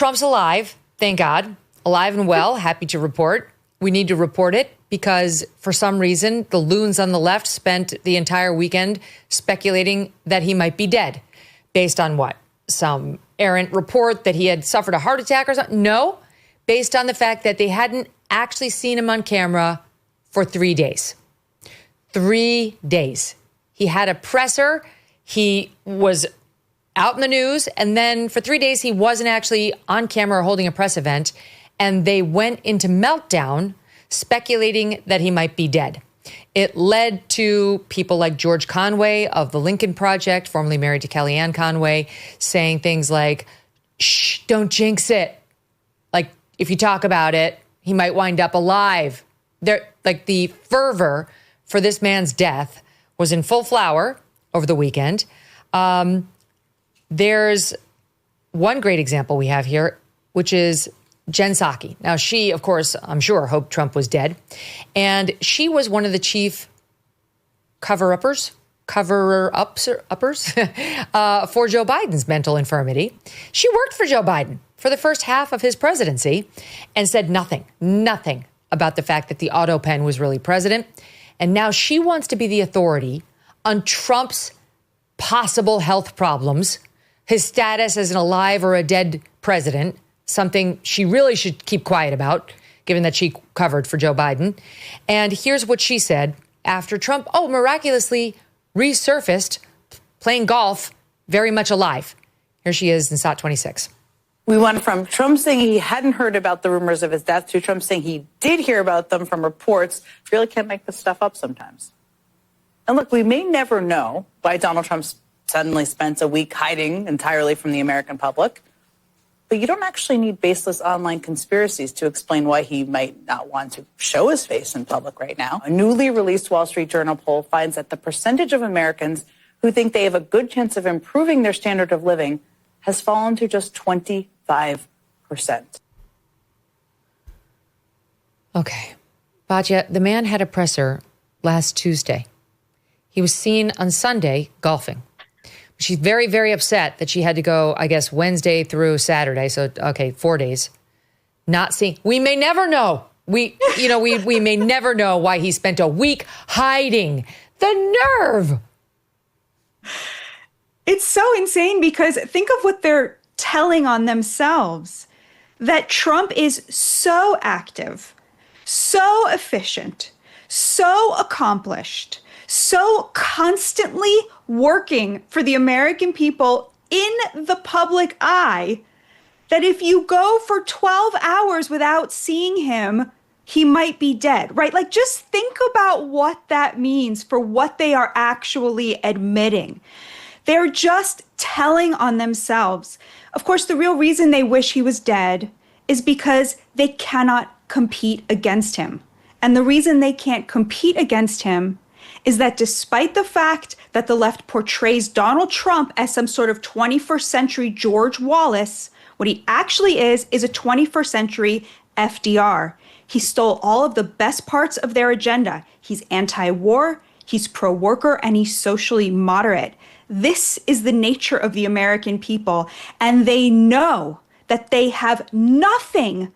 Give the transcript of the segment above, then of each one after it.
Trump's alive, thank God, alive and well, happy to report. We need to report it because for some reason, the loons on the left spent the entire weekend speculating that he might be dead. Based on what? Some errant report that he had suffered a heart attack or something? No, based on the fact that they hadn't actually seen him on camera for 3 days. 3 days. He had a presser. He was out in the news. And then for 3 days, he wasn't actually on camera or holding a press event. And they went into meltdown, speculating that he might be dead. It led to people like George Conway of the Lincoln Project, formerly married to Kellyanne Conway, saying things like, shh, don't jinx it. Like, if you talk about it, he might wind up alive. Like, the fervor for this man's death was in full flower over the weekend. There's one great example we have here, which is Jen Psaki. Now, she, of course, I'm sure, hoped Trump was dead. And she was one of the chief cover-uppers for Joe Biden's mental infirmity. She worked for Joe Biden for the first half of his presidency and said nothing about the fact that the auto pen was really president. And now she wants to be the authority on Trump's possible health problems, his status as an alive or a dead president, something she really should keep quiet about, given that she covered for Joe Biden. And here's what she said after Trump, miraculously resurfaced playing golf, very much alive. Here she is in SOT 26. We went from Trump saying he hadn't heard about the rumors of his death to Trump saying he did hear about them from reports. Really can't make this stuff up sometimes. And look, we may never know why Donald Trump suddenly spent a week hiding entirely from the American public. But you don't actually need baseless online conspiracies to explain why he might not want to show his face in public right now. A newly released Wall Street Journal poll finds that the percentage of Americans who think they have a good chance of improving their standard of living has fallen to just 25%. Okay. Batya, the man had a presser last Tuesday. He was seen on Sunday golfing. She's very, very upset that she had to go, I guess, Wednesday through Saturday. So, 4 days. Not seeing. We may never know. We may never know why he spent a week hiding. The nerve. It's so insane because think of what they're telling on themselves. That Trump is so active, so efficient, so accomplished, so constantly working for the American people in the public eye that if you go for 12 hours without seeing him, he might be dead, right? Like, just think about what that means for what they are actually admitting. They're just telling on themselves. Of course, the real reason they wish he was dead is because they cannot compete against him. And the reason they can't compete against him is that despite the fact that the left portrays Donald Trump as some sort of 21st century George Wallace, what he actually is a 21st century FDR. He stole all of the best parts of their agenda. He's anti-war, he's pro-worker, and he's socially moderate. This is the nature of the American people, and they know that they have nothing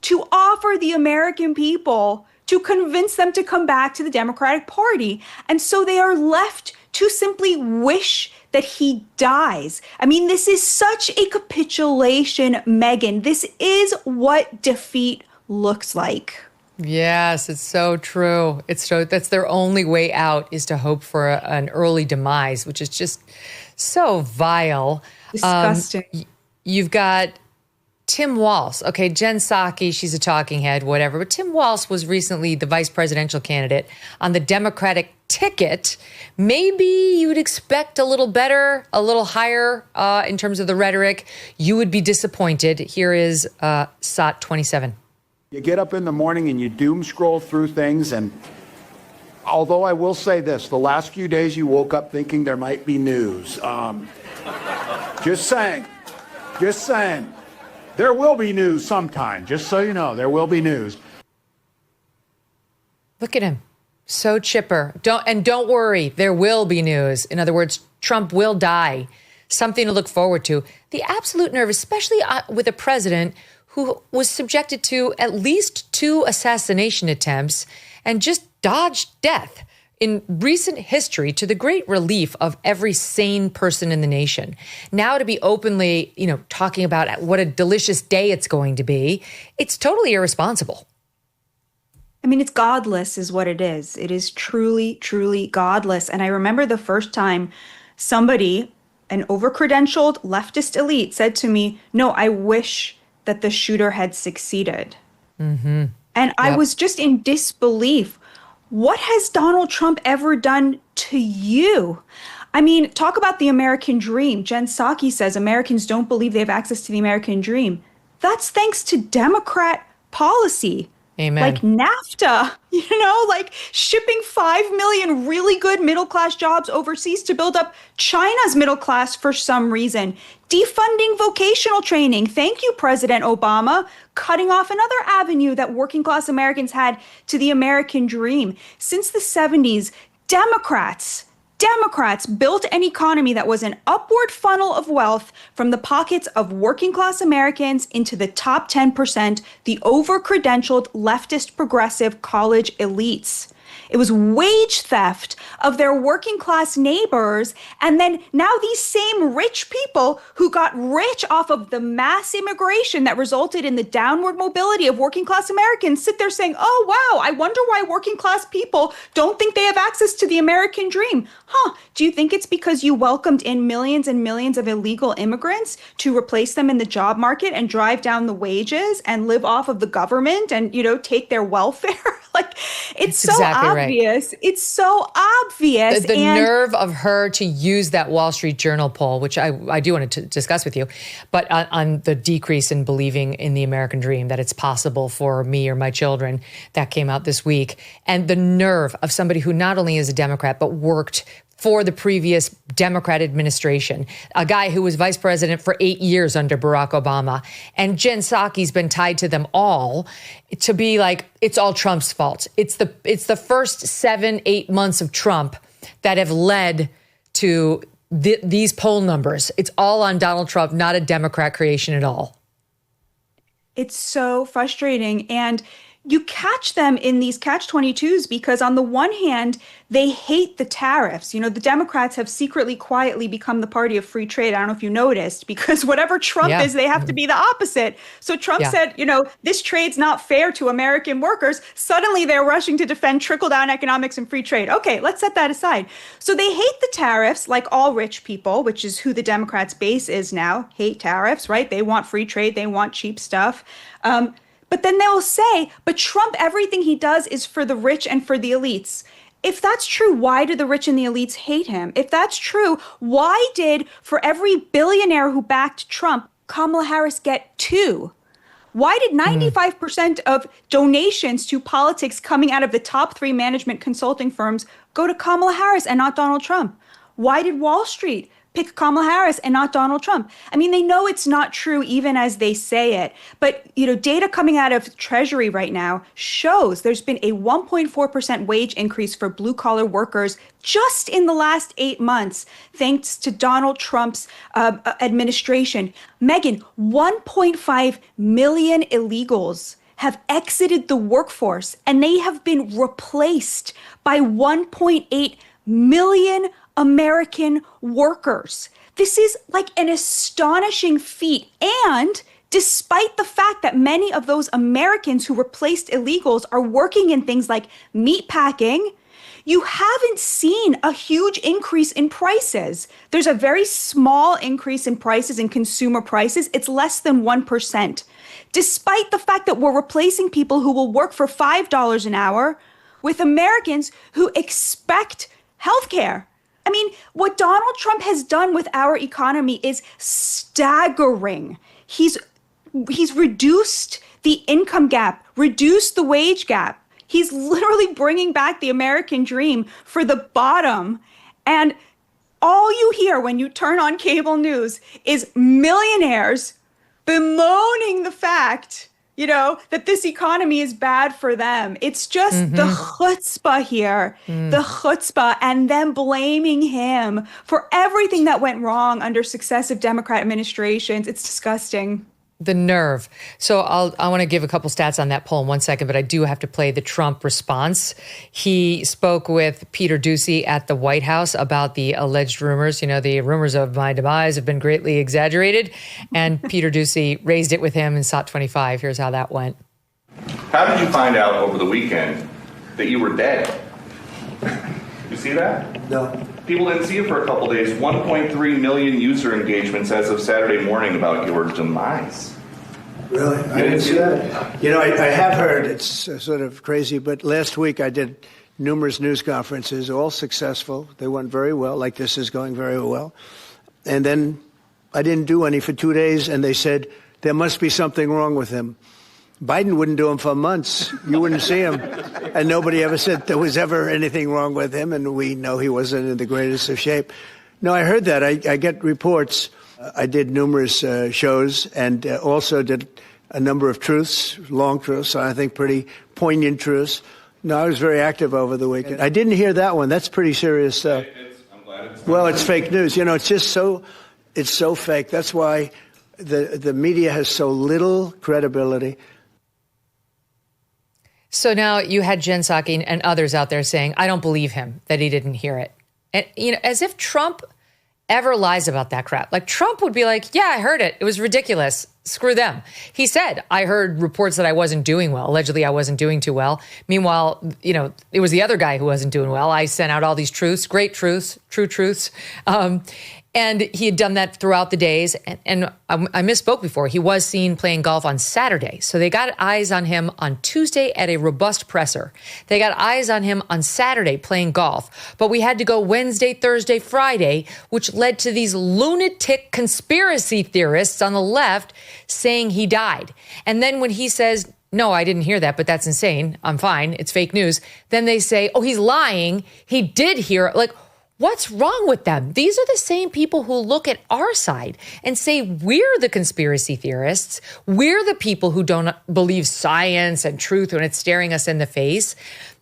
to offer the American people to convince them to come back to the Democratic Party. And so they are left to simply wish that he dies. I mean, this is such a capitulation, Megyn. This is what defeat looks like. Yes, it's so true. That's their only way out, is to hope for an early demise, which is just so vile. Disgusting. You've got Tim Walz. Okay, Jen Psaki, she's a talking head, whatever. But Tim Walz was recently the vice presidential candidate on the Democratic ticket. Maybe you'd expect a little better, a little higher in terms of the rhetoric. You would be disappointed. Here is SOT 27. You get up in the morning and you doom scroll through things, and although I will say this, the last few days you woke up thinking there might be news. Just saying. There will be news sometime, just so you know, there will be news. Look at him. So chipper. Don't worry, there will be news. In other words, Trump will die something to look forward to. The absolute nerve, especially with a president who was subjected to at least 2 assassination attempts and just dodged death in recent history, to the great relief of every sane person in the nation. Now to be openly, talking about what a delicious day it's going to be, it's totally irresponsible. I mean, it's godless is what it is. It is truly, truly godless. And I remember the first time somebody, an over-credentialed leftist elite, said to me, no, I wish that the shooter had succeeded. Mm-hmm. And I was just in disbelief. What has Donald Trump ever done to you? I mean, talk about the American dream. Jen Psaki says Americans don't believe they have access to the American dream. That's thanks to Democrat policy. Amen. Like NAFTA, like shipping 5 million really good middle-class jobs overseas to build up China's middle class for some reason. Defunding vocational training. Thank you, President Obama. Cutting off another avenue that working class Americans had to the American dream. Since the 70s, Democrats built an economy that was an upward funnel of wealth from the pockets of working class Americans into the top 10%, the over-credentialed leftist progressive college elites. It was wage theft of their working class neighbors. And then now these same rich people who got rich off of the mass immigration that resulted in the downward mobility of working class Americans sit there saying, oh, wow, I wonder why working class people don't think they have access to the American dream. Do you think it's because you welcomed in millions and millions of illegal immigrants to replace them in the job market and drive down the wages and live off of the government and, take their welfare? It's so exactly obvious. Right. It's so obvious. The nerve of her to use that Wall Street Journal poll, which I do want to discuss with you, but on the decrease in believing in the American dream, that it's possible for me or my children, that came out this week. And the nerve of somebody who not only is a Democrat, but worked for the previous Democrat administration, a guy who was vice president for 8 years under Barack Obama. And Jen Psaki's been tied to them all to be like, it's all Trump's fault. It's the first 7-8 months of Trump that have led to these poll numbers. It's all on Donald Trump, not a Democrat creation at all. It's so frustrating. And you catch them in these catch-22s because on the one hand, they hate the tariffs. The Democrats have secretly, quietly become the party of free trade. I don't know if you noticed, because whatever Trump is, they have to be the opposite. So Trump said, this trade's not fair to American workers. Suddenly they're rushing to defend trickle-down economics and free trade. Okay, let's set that aside. So they hate the tariffs like all rich people, which is who the Democrats' base is now, hate tariffs, right? They want free trade. They want cheap stuff. But then they'll say, but Trump, everything he does is for the rich and for the elites. If that's true, why do the rich and the elites hate him? If that's true, why did, for every billionaire who backed Trump, Kamala Harris get 2? Why did 95% of donations to politics coming out of the top 3 management consulting firms go to Kamala Harris and not Donald Trump? Why did Wall Street pick Kamala Harris and not Donald Trump? I mean, they know it's not true even as they say it. But, data coming out of Treasury right now shows there's been a 1.4% wage increase for blue collar workers just in the last 8 months, thanks to Donald Trump's administration. Megyn, 1.5 million illegals have exited the workforce, and they have been replaced by 1.8 million American workers. This is like an astonishing feat. And despite the fact that many of those Americans who replaced illegals are working in things like meat packing, you haven't seen a huge increase in prices. There's a very small increase in prices, in consumer prices. It's less than 1%. Despite the fact that we're replacing people who will work for $5 an hour with Americans who expect healthcare. I mean, what Donald Trump has done with our economy is staggering. He's reduced the income gap, reduced the wage gap. He's literally bringing back the American dream for the bottom. And all you hear when you turn on cable news is millionaires bemoaning the fact that this economy is bad for them. It's just the chutzpah here, the chutzpah, and them blaming him for everything that went wrong under successive Democrat administrations. It's disgusting. The nerve. So I want to give a couple stats on that poll in 1 second, but I do have to play the Trump response. He spoke with Peter Doocy at the White House about the alleged rumors. The rumors of my demise have been greatly exaggerated. And Peter Doocy raised it with him in SOT 25. Here's how that went. How did you find out over the weekend that you were dead? You see that? No. People didn't see it for a couple days. 1.3 million user engagements as of Saturday morning about your demise. Really? I didn't see that. I have heard, it's sort of crazy, but last week I did numerous news conferences, all successful. They went very well, like this is going very well. And then I didn't do any for 2 days, and they said, there must be something wrong with him. Biden wouldn't do them for months. You wouldn't see him. And nobody ever said there was ever anything wrong with him, and we know he wasn't in the greatest of shape. No, I heard that. I get reports. I did numerous shows and also did a number of truths, long truths, I think pretty poignant truths. No, I was very active over the weekend. I didn't hear that one. That's pretty serious stuff. I'm glad it's Well, it's fake news. It's just it's so fake. That's why the media has so little credibility. So now you had Jen Psaki and others out there saying, I don't believe him that he didn't hear it. And, as if Trump ever lies about that crap. Like Trump would be like, yeah, I heard it. It was ridiculous. Screw them. He said, I heard reports that I wasn't doing well. Allegedly, I wasn't doing too well. Meanwhile, it was the other guy who wasn't doing well. I sent out all these truths, great truths, true truths. And he had done that throughout the days. And I misspoke before. He was seen playing golf on Saturday. So they got eyes on him on Tuesday at a robust presser. They got eyes on him on Saturday playing golf. But we had to go Wednesday, Thursday, Friday, which led to these lunatic conspiracy theorists on the left saying he died. And then when he says, no, I didn't hear that, but that's insane. I'm fine. It's fake news. Then they say, oh, he's lying. He did hear it. Like, what's wrong with them? These are the same people who look at our side and say we're the conspiracy theorists. We're the people who don't believe science and truth when it's staring us in the face.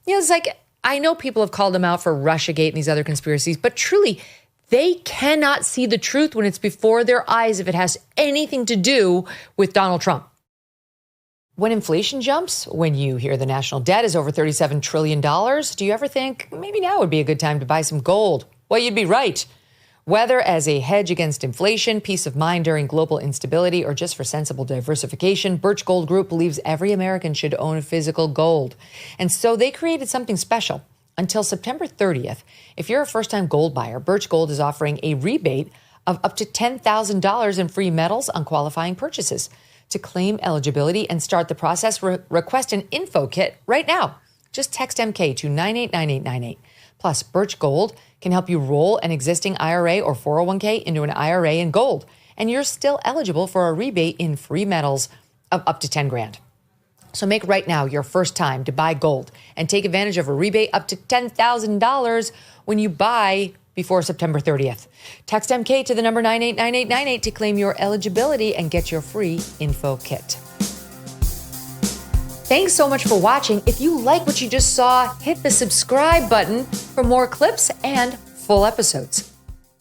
It's like, I know people have called them out for Russiagate and these other conspiracies, but truly, they cannot see the truth when it's before their eyes if it has anything to do with Donald Trump. When inflation jumps, when you hear the national debt is over $37 trillion, do you ever think maybe now would be a good time to buy some gold? Well, you'd be right. Whether as a hedge against inflation, peace of mind during global instability, or just for sensible diversification, Birch Gold Group believes every American should own physical gold. And so they created something special. Until September 30th, if you're a first-time gold buyer, Birch Gold is offering a rebate of up to $10,000 in free metals on qualifying purchases. To claim eligibility and start the process, request an info kit right now. Just text MK to 989898. Plus, Birch Gold can help you roll an existing IRA or 401k into an IRA in gold. And you're still eligible for a rebate in free metals of up to 10 grand. So make right now your first time to buy gold and take advantage of a rebate up to $10,000 when you buy before September 30th. Text MK to the number 989898 to claim your eligibility and get your free info kit. Thanks so much for watching. If you like what you just saw, hit the subscribe button for more clips and full episodes.